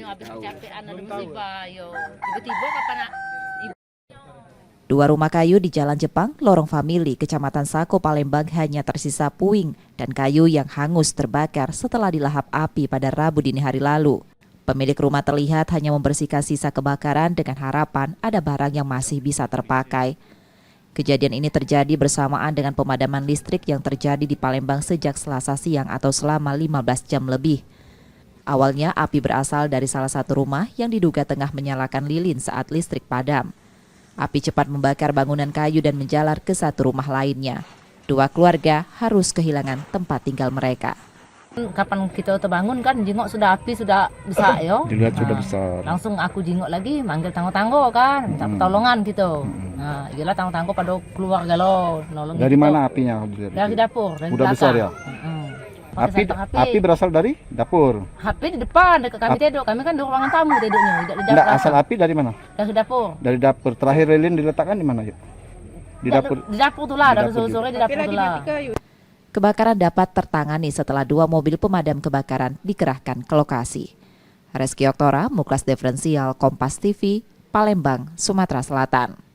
habis kecapean ada musibah, yo. Tiba-tiba kapan Dua rumah kayu di Jalan Jepang, Lorong Famili, Kecamatan Sako, Palembang hanya tersisa puing dan kayu yang hangus terbakar setelah dilahap api pada Rabu dini hari lalu. Pemilik rumah terlihat hanya membersihkan sisa kebakaran dengan harapan ada barang yang masih bisa terpakai. Kejadian ini terjadi bersamaan dengan pemadaman listrik yang terjadi di Palembang sejak Selasa siang atau selama 15 jam lebih. Awalnya api berasal dari salah satu rumah yang diduga tengah menyalakan lilin saat listrik padam. Api cepat membakar bangunan kayu dan menjalar ke satu rumah lainnya. Dua keluarga harus kehilangan tempat tinggal mereka. kapan kita terbangun kan jengok sudah api sudah besar yo. Dilihat sudah besar. Langsung aku jengok lagi manggil tanggo-tanggo kan, minta pertolongan gitu. Nah, iyalah tanggo-tanggo pada keluar galau nolong. Dari mana apinya? Dari dapur, dari udah belakang. besar ya? Api berasal dari dapur. Api di depan dekat kami tidur. Kami kan di ruangan tamu tidurnya, tidak di dapur. Enggak, asal api dari mana? Dari dapur. Dari dapur. Terakhir lilin diletakkan di mana, yuk? Di dapur. Di dapur tuh lah, dari sore-sore di dapur tuh lah. Kebakaran dapat tertangani setelah 2 mobil pemadam kebakaran dikerahkan ke lokasi. Reski Oktora, Muklas Diferensial, Kompas TV, Palembang, Sumatera Selatan.